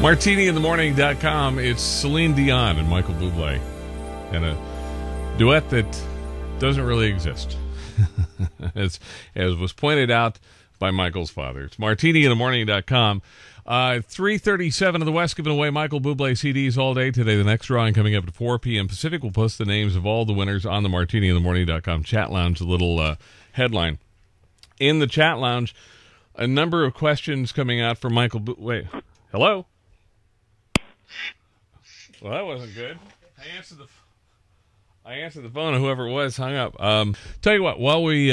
MartiniInTheMorning.com. It's Celine Dion and Michael Buble, and a duet that doesn't really exist, as was pointed out by Michael's father. It's MartiniInTheMorning.com. 3:37 of the West, giving away Michael Buble CDs all day today. The next drawing coming up at 4 p.m. Pacific. We'll post the names of all the winners on the MartiniInTheMorning.com chat lounge, a little headline. In the chat lounge, a number of questions coming out for Michael Buble. Wait, hello? Well, that wasn't good. I answered the phone, and whoever it was hung up. Tell you what, while we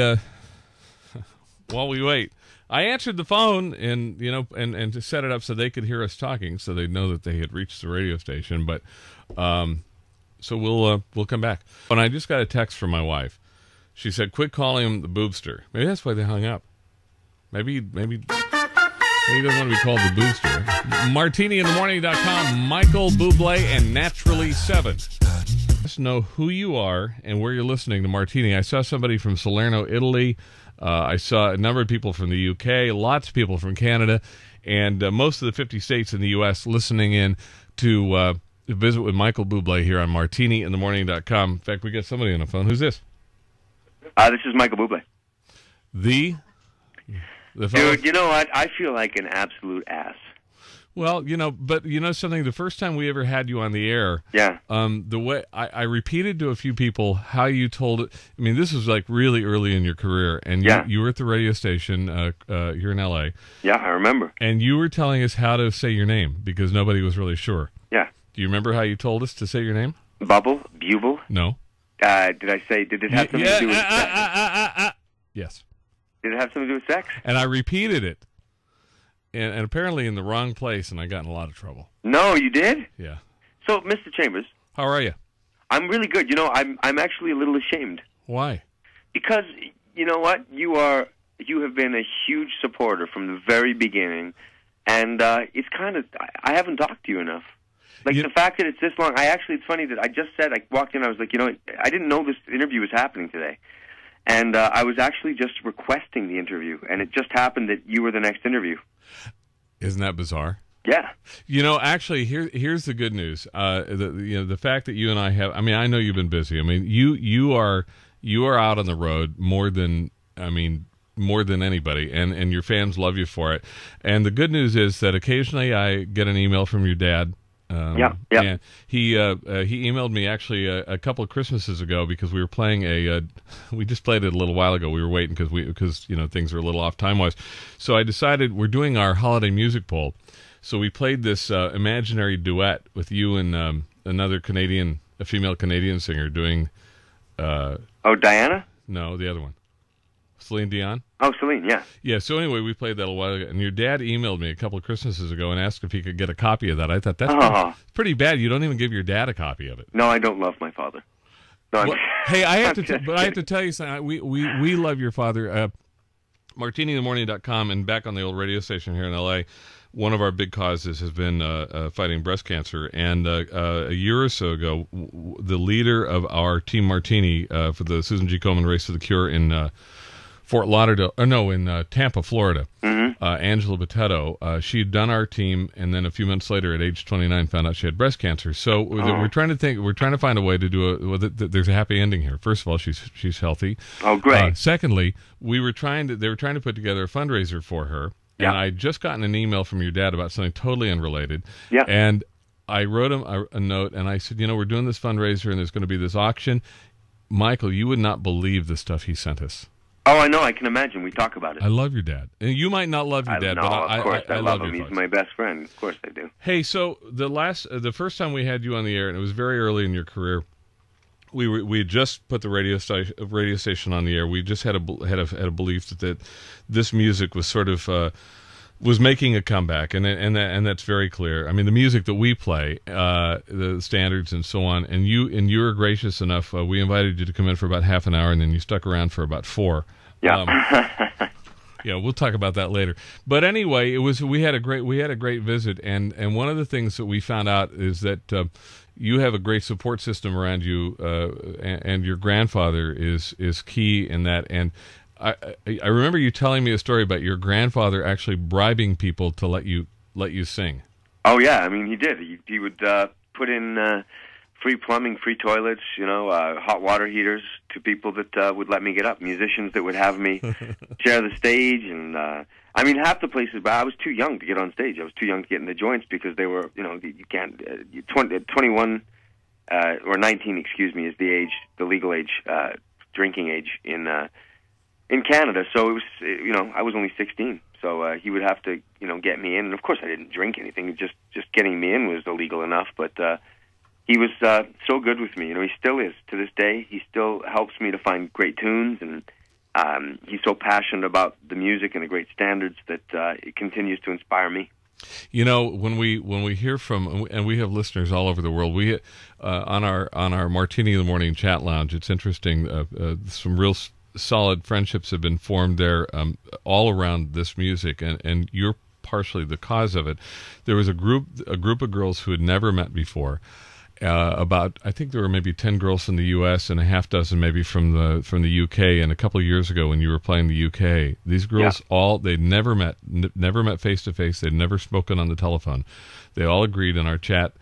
wait, I answered the phone and to set it up so they could hear us talking, so they'd know that they had reached the radio station. But so we'll come back. And I just got a text from my wife. She said, "Quit calling him the Boobster." Maybe that's why they hung up. Maybe he doesn't want to be called the Booster. MartiniInTheMorning.com, Michael Buble, and Naturally 7. Just know who you are and where you're listening to Martini. I saw somebody from Salerno, Italy. I saw a number of people from the UK, lots of people from Canada, and most of the 50 states in the U.S. listening in to visit with Michael Buble here on MartiniInTheMorning.com. In fact, we got somebody on the phone. Who's this? This is Michael Buble. Dude, you know what? I feel like an absolute ass. Well, but something, the first time we ever had you on the air, yeah. The way I repeated to a few people how you told it. I mean, this was like really early in your career, and you were at the radio station here in L.A. Yeah, I remember. And you were telling us how to say your name because nobody was really sure. Yeah. Do you remember how you told us to say your name? Buble? No. Did it have something to do with sex? Yes. Did it have something to do with sex? And I repeated it, and apparently in the wrong place, and I got in a lot of trouble. No, you did? Yeah. So, Mr. Chambers. How are you? I'm really good. I'm actually a little ashamed. Why? Because, you know what? You have been a huge supporter from the very beginning, and it's kind of, I haven't talked to you enough. Like, the fact that it's this long, it's funny that I just said, I walked in, I was like, I didn't know this interview was happening today. And I was actually just requesting the interview, and it just happened that you were the next interview. Isn't that bizarre? Yeah. Actually, here's the good news. The fact that you and I have. I mean, I know you've been busy. I mean, you are out on the road more than anybody, and your fans love you for it. And the good news is that occasionally I get an email from your dad. Yeah. And he emailed me actually a couple of Christmases ago because we were playing we just played it a little while ago. We were waiting because things are a little off time wise. So I decided we're doing our holiday music poll. So we played this imaginary duet with you and another a female Canadian singer doing. Diana? No, the other one. Celine Dion? Oh, Celine, yeah. Yeah, so anyway, we played that a while ago, and your dad emailed me a couple of Christmases ago and asked if he could get a copy of that. I thought, that's pretty bad. You don't even give your dad a copy of it. No, I don't love my father. No, well, hey, I have to tell you something. We love your father. MartiniInTheMorning.com, and back on the old radio station here in L.A., one of our big causes has been fighting breast cancer. And a year or so ago, the leader of our Team Martini for the Susan G. Komen Race to the Cure in Fort Lauderdale, in Tampa, Florida. Mm-hmm. Angela Botetto, she'd done our team, and then a few months later, at age 29, found out she had breast cancer. So we're trying to find a way to do there's a happy ending here. First of all, she's healthy. Oh, great. Secondly, they were trying to put together a fundraiser for her, and I'd just gotten an email from your dad about something totally unrelated. Yeah. And I wrote him a note, and I said, we're doing this fundraiser, and there's going to be this auction. Michael, you would not believe the stuff he sent us. Oh, I know. I can imagine. We talk about it. I love your dad. And you might not love your dad, but of course I love him. He's my best friend. Of course I do. Hey, so the first time we had you on the air, and it was very early in your career, we had just put the radio station on the air. We just had a belief that this music was sort of was making a comeback, and that's very clear. I mean, the music that we play, the standards and so on, and you were gracious enough. We invited you to come in for about half an hour, and then you stuck around for about 4. Yeah. Yeah, we'll talk about that later. But anyway, we had a great visit, and one of the things that we found out is that you have a great support system around you, and your grandfather is key in that. And I remember you telling me a story about your grandfather actually bribing people to let you sing. Oh yeah, I mean he did. He would put in free plumbing, free toilets, hot water heaters to people that would let me get up. Musicians that would have me share the stage, and I mean half the places. But I was too young to get on stage. I was too young to get in the joints because they were, you can't. 21 or 19, excuse me, is the age, the legal age, drinking age in Canada. So it was, I was only 16. So he would have to, get me in. And of course, I didn't drink anything. Just getting me in was illegal enough. But he was so good with me. He still is to this day. He still helps me to find great tunes, and he's so passionate about the music and the great standards that it continues to inspire me. When we hear from, and we have listeners all over the world, we on our Martini in the Morning chat lounge. It's interesting. Some real solid friendships have been formed there, all around this music, and you're partially the cause of it. There was a group of girls who had never met before. I think there were maybe 10 girls from the U.S. and a half dozen maybe from the U.K. And a couple of years ago when you were playing the U.K., these girls they'd never met face to face. They'd never spoken on the telephone. They all agreed in our chat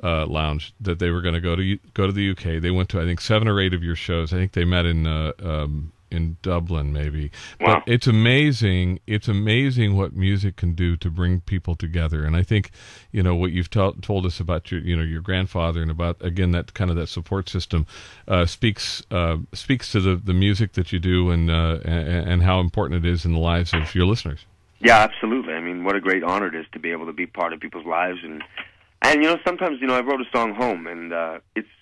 lounge that they were going to go to the U.K. They went to, I think, 7 or 8 of your shows. I think they met in Dublin, maybe. Wow. But it's amazing. It's amazing what music can do to bring people together. And I think, what you've told us about your grandfather and about, again, that kind of that support system speaks to the music that you do and how important it is in the lives of your listeners. Yeah, absolutely. I mean, what a great honor it is to be able to be part of people's lives. And sometimes, I wrote a song home, and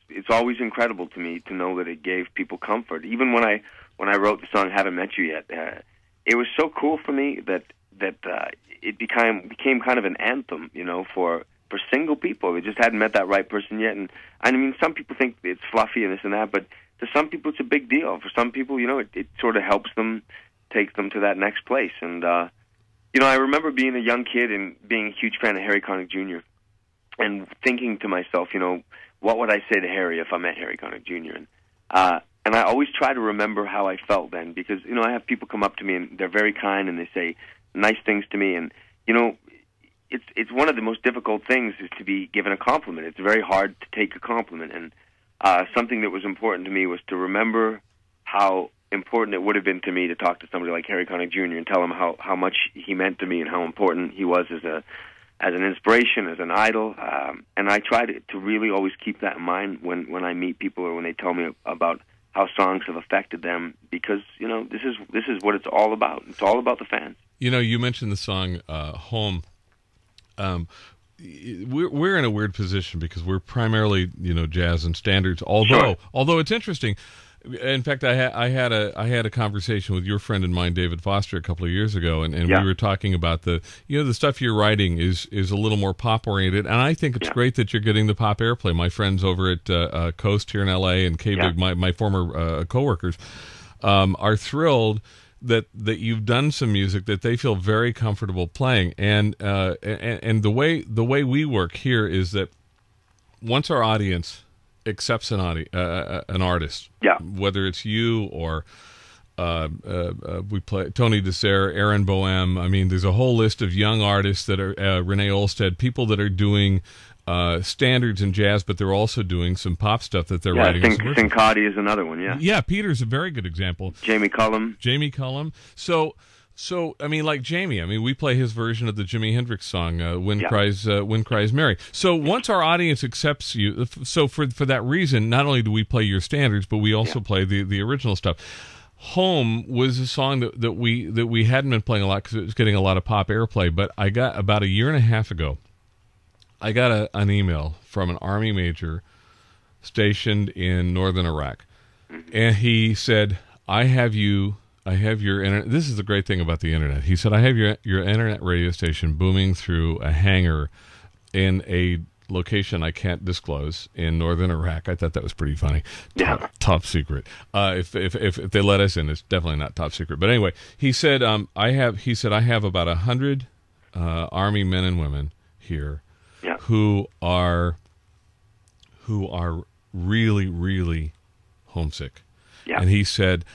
it's always incredible to me to know that it gave people comfort. Even when I wrote the song "Haven't Met You Yet," it was so cool for me that it became kind of an anthem, for single people. They just hadn't met that right person yet. And I mean, some people think it's fluffy and this and that, but to some people it's a big deal. For some people, it sort of helps them, take them to that next place. And I remember being a young kid and being a huge fan of Harry Connick Jr. and thinking to myself, what would I say to Harry if I met Harry Connick Jr.? And I always try to remember how I felt then, because, I have people come up to me and they're very kind and they say nice things to me. And, it's one of the most difficult things is to be given a compliment. It's very hard to take a compliment. And something that was important to me was to remember how important it would have been to me to talk to somebody like Harry Connick Jr. and tell him how much he meant to me and how important he was as an inspiration, as an idol. And I try to really always keep that in mind when I meet people or when they tell me about how songs have affected them, because this is what it's all about. It's all about the fans. You mentioned the song "Home." We're in a weird position because we're primarily jazz and standards. Although it's interesting. In fact, I had a conversation with your friend and mine, David Foster, a couple of years ago, and we were talking about the stuff you're writing is a little more pop oriented, and I think it's great that you're getting the pop airplay. My friends over at Coast here in L.A. and K-Big, my former coworkers, are thrilled that you've done some music that they feel very comfortable playing, and the way we work here is that once our audience accepts an artist, whether it's you or we play Tony Dessert, Aaron Boehm. I mean, there's a whole list of young artists that are Renee Olstead, people that are doing standards in jazz, but they're also doing some pop stuff that they're writing. Sincati is another one. Yeah, Peter's a very good example. Jamie Cullum. So I mean, like Jamie, we play his version of the Jimi Hendrix song "Wind Cries Mary." So once our audience accepts you, so for that reason, not only do we play your standards, but we also play the original stuff. "Home" was a song that we hadn't been playing a lot because it was getting a lot of pop airplay. But I got about a year and a half ago, I got an email from an Army major stationed in northern Iraq, and he said, I have your internet. This is the great thing about the internet. He said, I have your internet radio station booming through a hangar in a location I can't disclose in northern Iraq. I thought that was pretty funny. Top secret. If they let us in, it's definitely not top secret. But anyway, he said, I have about 100 Army men and women here who are really, really homesick. And he said,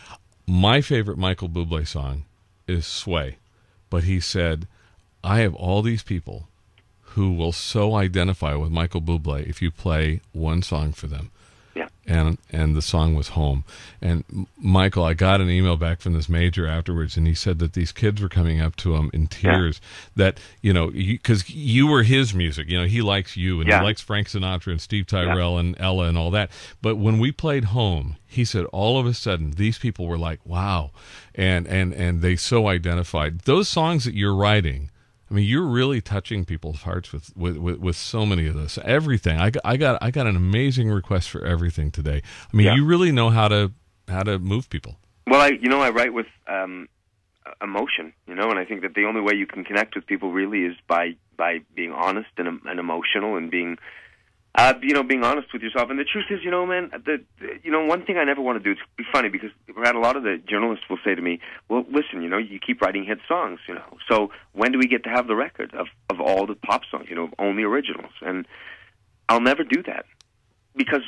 my favorite Michael Buble song is Sway. But he said, I have all these people who will so identify with Michael Buble if you play one song for them. Yeah. And the song was Home. And Michael, I got an email back from this major afterwards, and he said that these kids were coming up to him in tears. That, because you were his music. He likes you, and he likes Frank Sinatra and Steve Tyrell and Ella and all that. But when we played Home, he said all of a sudden these people were like, wow, and they so identified. Those songs that you're writing, I mean, you're really touching people's hearts with so many of this. Everything. I got an amazing request for everything today. I mean, you really know how to move people. Well, I write with emotion, and I think that the only way you can connect with people really is by being honest and emotional and being honest with yourself. And the truth is, man, one thing I never want to do, it's be funny because a lot of the journalists will say to me, well, listen, you keep writing hit songs, so when do we get to have the record of all the pop songs, only originals? And I'll never do that because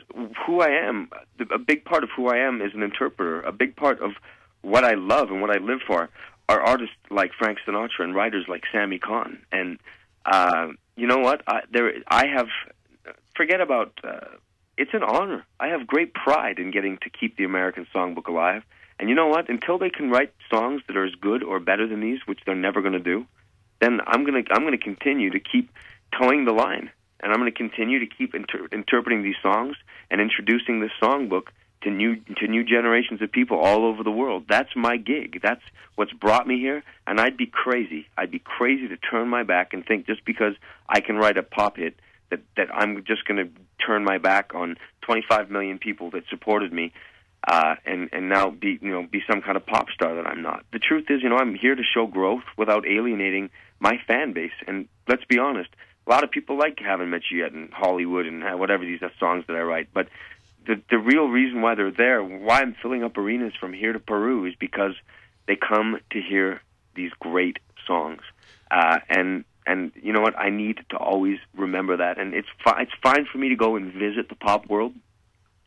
who I am, a big part of who I am is an interpreter. A big part of what I love and what I live for are artists like Frank Sinatra and writers like Sammy Cahn. And you know what? I have... Forget about, it's an honor. I have great pride in getting to keep the American songbook alive. And you know what? Until they can write songs that are as good or better than these, which they're never going to do, then I'm going to continue to keep towing the line. And I'm going to continue to keep interpreting these songs and introducing this songbook to new generations of people all over the world. That's my gig. That's what's brought me here. And I'd be crazy to turn my back and think just because I can write a pop hit that I'm just going to turn my back on 25 million people that supported me and now be some kind of pop star that I'm not. The truth is, I'm here to show growth without alienating my fan base. And let's be honest, a lot of people like Haven't Met You Yet and Hollywood and whatever these songs that I write. But the real reason why they're there, why I'm filling up arenas from here to Peru, is because they come to hear these great songs. And you know what? I need to always remember that. And it's fine for me to go and visit the pop world,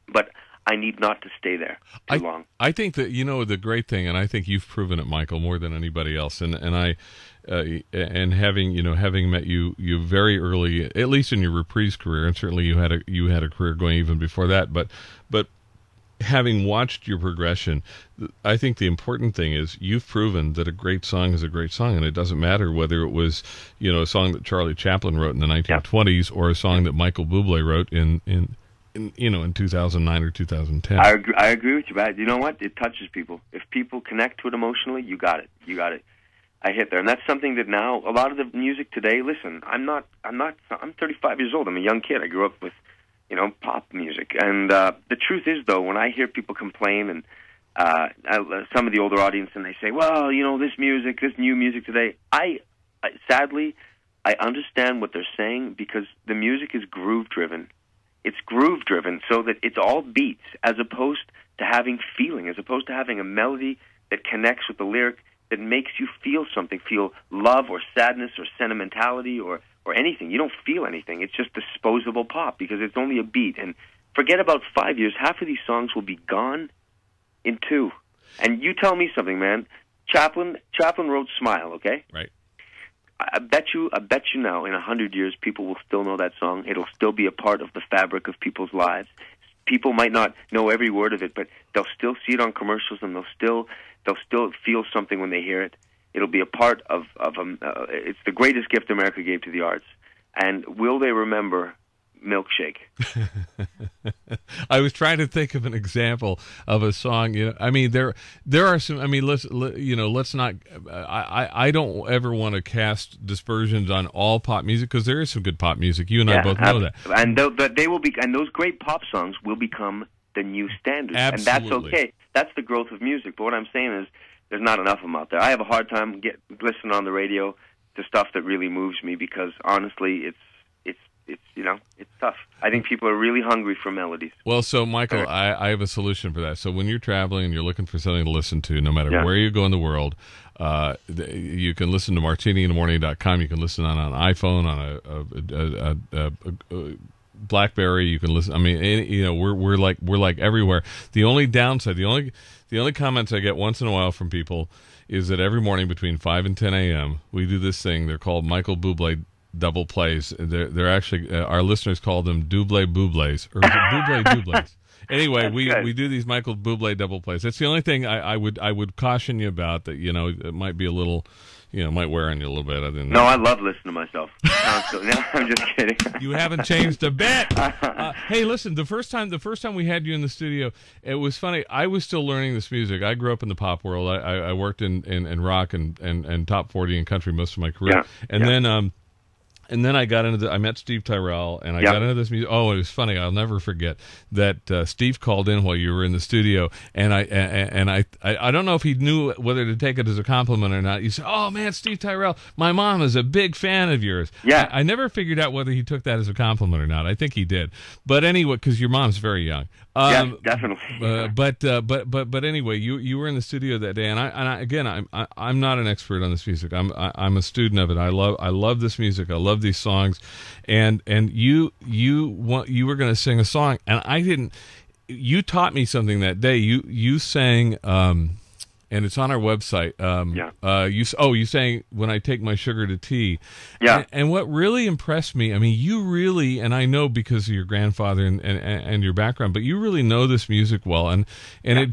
but I need not to stay there too long. I think that the great thing, and I think you've proven it, Michael, more than anybody else. And I having met you very early, at least in your Reprise career, and certainly you had a career going even before that. But having watched your progression, I think the important thing is you've proven that a great song is a great song, and it doesn't matter whether it was a song that Charlie Chaplin wrote in the 1920s or a song that Michael Bublé wrote in 2009 or 2010. I agree with you, but you know what? It touches people. If people connect to it emotionally, you got it. I hit there, and that's something that now a lot of the music today. Listen, I'm 35 years old. I'm a young kid. I grew up with pop music. And the truth is, though, when I hear people complain and some of the older audience, and they say, well, this new music today, sadly, I understand what they're saying because the music is groove-driven. It's groove-driven so that it's all beats as opposed to having feeling, as opposed to having a melody that connects with the lyric that makes you feel something, feel love or sadness or sentimentality or anything. You don't feel anything. It's just disposable pop because it's only a beat. And forget about 5 years. Half of these songs will be gone in 2. And you tell me something, man. Chaplin wrote Smile, okay? Right. I bet you now in 100 years people will still know that song. It'll still be a part of the fabric of people's lives. People might not know every word of it, but they'll still see it on commercials and they'll still feel something when they hear it. It'll be a part of it's the greatest gift America gave to the arts. And will they remember Milkshake? I was trying to think of an example of a song. I mean, there are some. I mean, let's not. I don't ever want to cast dispersions on all pop music because there is some good pop music. You and I both know that. And they will be, and those great pop songs will become the new standard. Absolutely. And that's okay. That's the growth of music. But what I'm saying is, there's not enough of them out there. I have a hard time listening on the radio to stuff that really moves me because honestly, it's tough. I think people are really hungry for melodies. Well, so Michael, I have a solution for that. So when you're traveling and you're looking for something to listen to, no matter where you go in the world, you can listen to martiniinthemorning.com. You can listen on an iPhone, on a BlackBerry. You can listen. I mean, we're like everywhere. The only downside, the only comments I get once in a while from people is that every morning between 5 and 10 a.m. we do this thing. They're called Michael Buble double plays. They're actually our listeners call them Double Bubles or Buble Doubles. Anyway, we do these Michael Bublé double plays. That's the only thing I would caution you about, that it might be a little, might wear on you a little bit. No, I love listening to myself. No, I'm just kidding. You haven't changed a bit. Hey, listen, the first time we had you in the studio, it was funny. I was still learning this music. I grew up in the pop world. I worked in rock and top 40 and country most of my career, and then I got into I met Steve Tyrell, and I got into this music. Oh, it was funny. I'll never forget that Steve called in while you were in the studio, and I don't know if he knew whether to take it as a compliment or not. He said, "Oh man, Steve Tyrell, my mom is a big fan of yours." Yeah. I never figured out whether he took that as a compliment or not. I think he did, but anyway, because your mom's very young. Yeah, definitely. But anyway, you were in the studio that day, and I'm not an expert on this music. I'm a student of it. I love this music. I love these songs, and you were going to sing a song, and I didn't. You taught me something that day. You sang, and it's on our website. You sang "When I Take My Sugar to Tea." Yeah. And what really impressed me, I mean, you really, and I know because of your grandfather and your background, but you really know this music well, and it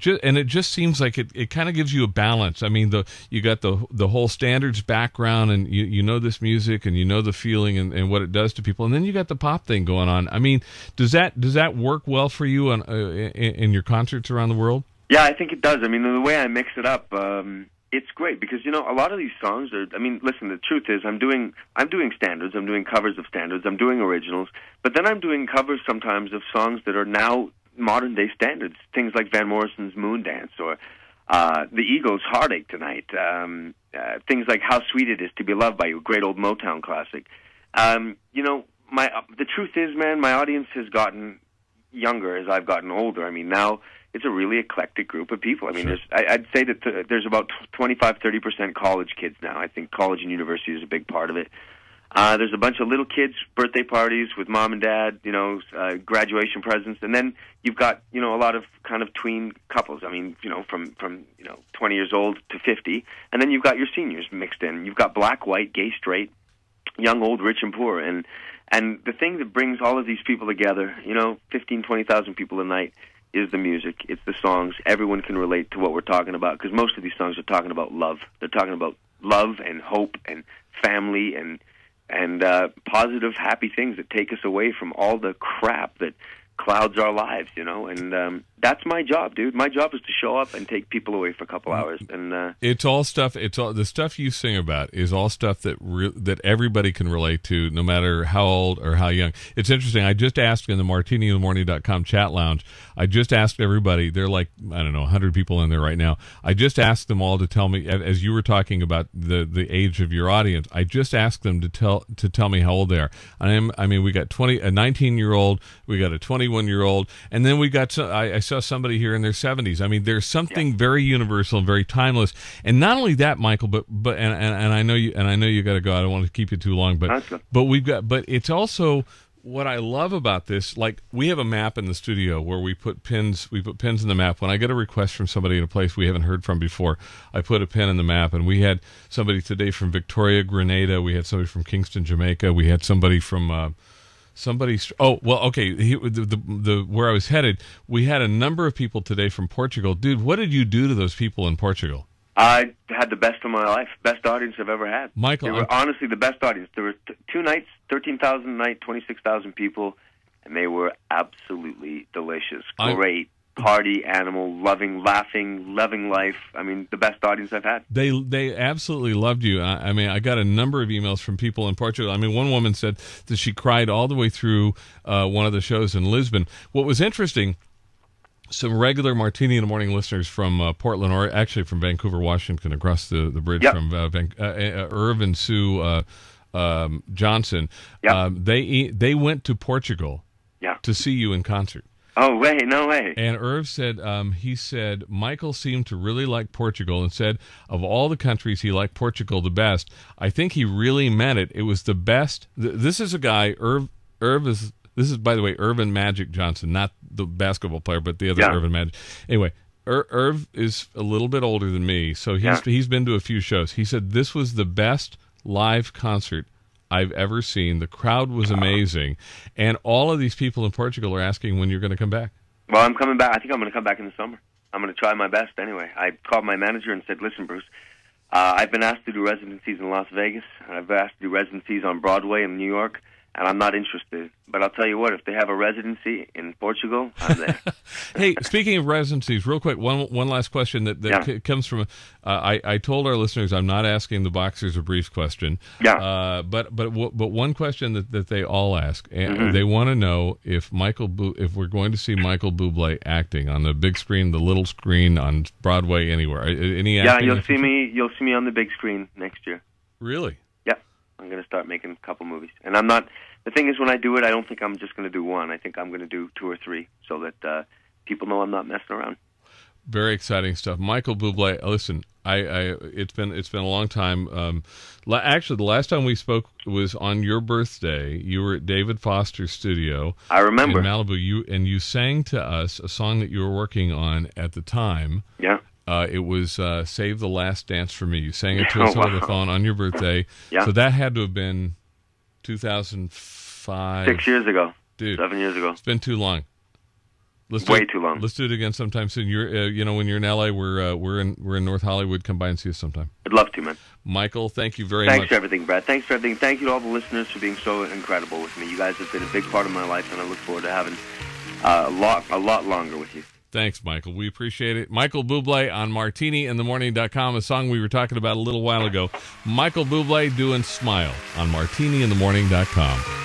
just seems like it kind of gives you a balance. I mean, you got the whole standards background, and you know this music, and you know the feeling and what it does to people, and then you got the pop thing going on. I mean, does that work well for you in your concerts around the world? Yeah, I think it does. I mean, the way I mix it up, it's great because a lot of these songs are. I mean, listen. The truth is, I'm doing standards. I'm doing covers of standards. I'm doing originals, but then I'm doing covers sometimes of songs that are now modern day standards. Things like Van Morrison's "Moon Dance" or the Eagles' "Heartache Tonight." Things like "How Sweet It Is to Be Loved by You," a great old Motown classic. The truth is, man, my audience has gotten younger as I've gotten older. I mean, now it's a really eclectic group of people. I mean, I'd say that there's about 25-30% college kids now. I think college and university is a big part of it. There's a bunch of little kids, birthday parties with mom and dad, graduation presents, and then you've got a lot of kind of tween couples. I mean, from 20 years old to 50, and then you've got your seniors mixed in. You've got black, white, gay, straight, young, old, rich, and poor, and the thing that brings all of these people together, 15, 20,000 people a night, is the music. It's the songs. Everyone can relate to what we're talking about because most of these songs are talking about love. They're talking about love and hope and family and positive, happy things that take us away from all the crap that clouds our lives, and that's my job, dude. My job is to show up and take people away for a couple hours. And it's all stuff. It's all the stuff you sing about is all stuff that everybody can relate to, no matter how old or how young. It's interesting. I just asked in the MartiniInTheMorning.com chat lounge. I just asked everybody. They're like 100 people in there right now. I just asked them all to tell me, as you were talking about the age of your audience. I just asked them to tell me how old they are. I mean, we got a 19-year-old, we got a 21-year-old, and then we got I saw somebody here in their 70s. I mean, there's something very universal and very timeless. And not only that, Michael, but I know you got to go. I don't want to keep you too long, but it's also what I love about this. Like, we have a map in the studio where we put pins in the map. When I get a request from somebody in a place we haven't heard from before, I put a pin in the map. And we had somebody today from Victoria, Grenada. We had somebody from Kingston, Jamaica. We had somebody from where I was headed, we had a number of people today from Portugal. Dude, what did you do to those people in Portugal? I had the best of my life, best audience I've ever had. Michael, they were honestly the best audience. There were 2 nights, 13,000 a night, 26,000 people, and they were absolutely delicious. Great. Party animal, loving, laughing, loving life. I mean, the best audience I've had. They absolutely loved you. I mean, I got a number of emails from people in Portugal. I mean, one woman said that she cried all the way through one of the shows in Lisbon. What was interesting, some regular Martini in the Morning listeners from Portland, or actually from Vancouver, Washington, across the bridge from Irv and Sue Johnson, they went to Portugal to see you in concert. Oh, wait, no way. And Irv said, he said, Michael seemed to really like Portugal and said of all the countries, he liked Portugal the best. I think he really meant it. It was the best. This is a guy, this is, by the way, Irvin Magic Johnson, not the basketball player, but the other Irvin Magic. Anyway, Irv is a little bit older than me, so he's been to a few shows. He said this was the best live concert I've ever seen. The crowd was amazing, and all of these people in Portugal are asking when you're going to come back. Well, I'm coming back. I think I'm going to come back in the summer. I'm going to try my best anyway. I called my manager and said, listen, Bruce, I've been asked to do residencies in Las Vegas, and I've been asked to do residencies on Broadway in New York, and I'm not interested. But I'll tell you what, if they have a residency in Portugal, I'm there. Hey, speaking of residencies, real quick, one last question that comes from. I told our listeners I'm not asking the boxers a briefs question. Yeah. But one question that they all ask, and they want to know if if we're going to see Michael Buble acting on the big screen, the little screen, on Broadway, anywhere. Any acting? Yeah, you'll see me on the big screen next year. Really? Yeah. I'm going to start making a couple movies, and I'm not. The thing is, when I do it, I don't think I'm just going to do one. I think I'm going to do 2 or 3, so that people know I'm not messing around. Very exciting stuff, Michael Buble. Listen, it's been a long time. Actually, the last time we spoke was on your birthday. You were at David Foster's studio. I remember in Malibu. You sang to us a song that you were working on at the time. Yeah. It was "Save the Last Dance for Me." You sang it to us over the phone on your birthday. Yeah. So that had to have been 2005. 6 years ago. Dude, 7 years ago. It's been too long. Way too long. Let's do it again sometime soon. You're, when you're in LA, we're in North Hollywood. Come by and see us sometime. I'd love to, man. Michael, thank you very much. Thanks for everything, Brad. Thanks for everything. Thank you to all the listeners for being so incredible with me. You guys have been a big part of my life, and I look forward to having a lot longer with you. Thanks, Michael. We appreciate it. Michael Buble on MartiniInTheMorning.com, a song we were talking about a little while ago. Michael Buble doing Smile on MartiniInTheMorning.com.